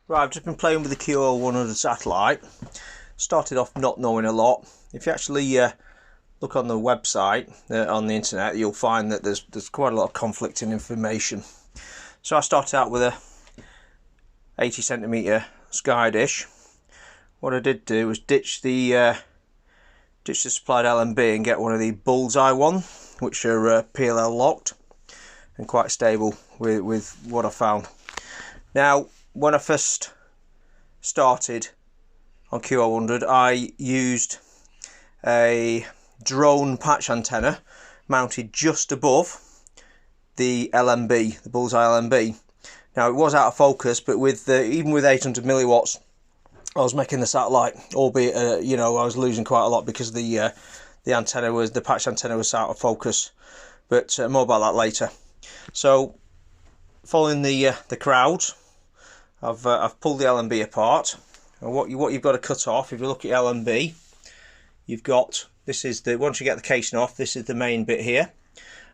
Right, I've just been playing with the QO-100 satellite. Started off not knowing a lot. If you actually look on the website, on the internet, you'll find that there's quite a lot of conflicting information. So I started out with a 80cm sky dish. What I did do was ditch the supplied LMB and get one of the Bullseye one, which are PLL locked and quite stable with what I found. Now, when I first started on QO-100, I used a drone patch antenna mounted just above the LMB, the Bullseye LMB. Now, it was out of focus, but with even with 800 milliwatts, I was making the satellite, albeit you know, I was losing quite a lot because the patch antenna was out of focus. But more about that later. So, following the crowd, I've pulled the LMB apart, and what you've got to cut off, if you look at LMB, you've got, this is the, once you get the casing off, this is the main bit here,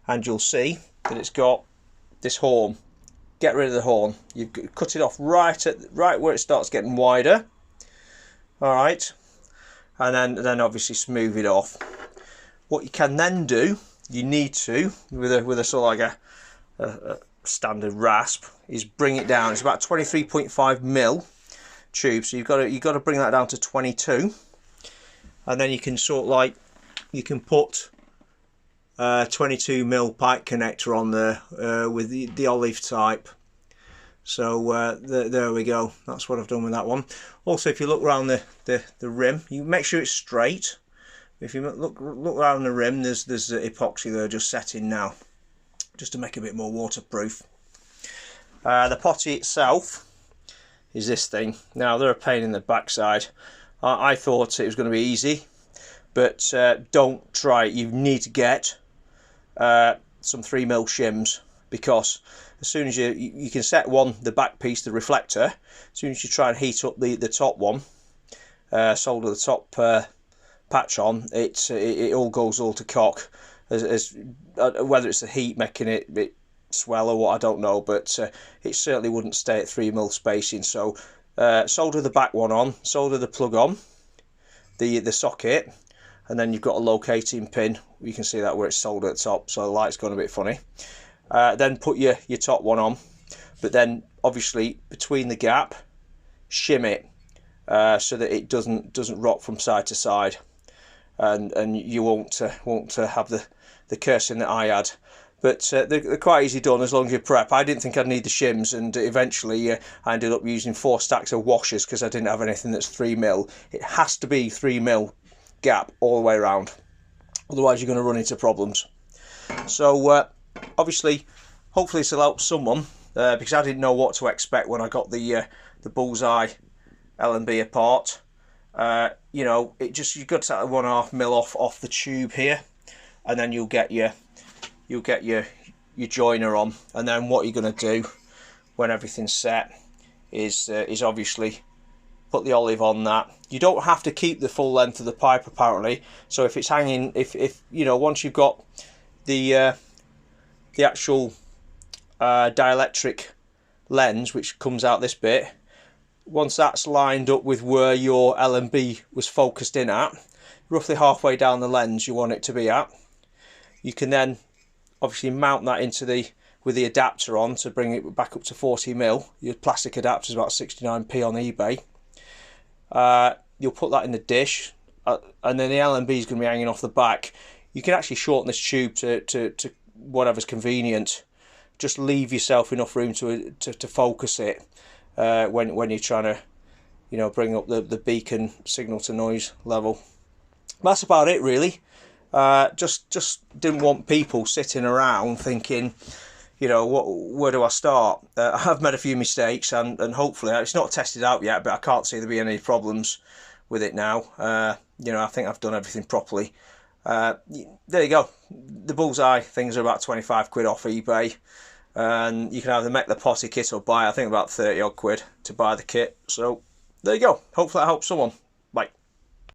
and you'll see that it's got this horn. Get rid of the horn. You've cut it off right where it starts getting wider. All right, and then obviously smooth it off. What you can then do, you need to, with a sort of like a standard rasp, is bring it down. It's about 23.5mm tube, so you've got to bring that down to 22, and then you can sort of like, you can put 22mm pipe connector on there with the olive type. So there we go. That's what I've done with that one. Also, if you look around the rim, you make sure it's straight. If you look around the rim, there's epoxy there just setting now, just to make it a bit more waterproof. The potty itself is this thing. Now, they're a pain in the backside. I thought it was going to be easy, but don't try it. You need to get some 3mm shims, because as soon as you can set the back piece, the reflector, as soon as you try and heat up the top one, solder the top patch on, it all goes all to cock. Whether it's the heat making it swell or what, I don't know, but it certainly wouldn't stay at 3mm spacing. So solder the back one on, solder the plug on, the socket, and then you've got a locating pin. You can see that where it's soldered at the top, so the light's gone a bit funny. Then put your top one on, but then obviously between the gap, shim it so that it doesn't rock from side to side, and you won't have the cursing that I had. But they're quite easy done as long as you prep. I didn't think I'd need the shims, and eventually I ended up using 4 stacks of washers because I didn't have anything that's 3mm. It has to be 3mm gap all the way around, otherwise you're going to run into problems. So obviously, hopefully this will help someone, because I didn't know what to expect when I got the Bullseye LMB apart. You know, you've got to take 1.5mm off the tube here, and then you'll get your joiner on. And then what you're going to do when everything's set is obviously put the olive on that. You don't have to keep the full length of the pipe apparently. So if it's hanging, if you know, once you've got the actual dielectric lens, which comes out this bit, once that's lined up with where your LMB was focused in at, roughly halfway down the lens you want it to be at, you can then obviously mount that with the adapter on to bring it back up to 40mm. Your plastic adapter is about 69p on eBay. You'll put that in the dish, and then the LMB is going to be hanging off the back. You can actually shorten this tube to whatever's convenient. Just leave yourself enough room to focus it when you're trying to, you know, bring up the beacon signal to noise level. That's about it really. Just didn't want people sitting around thinking, you know, where do I start? I've made a few mistakes, and hopefully it's not tested out yet, but I can't see there being any problems with it now. You know, I think I've done everything properly. There you go. The Bullseye things are about 25 quid off eBay, and you can either make the potty kit or buy, I think, about 30 odd quid to buy the kit. So there you go. Hopefully that helps someone.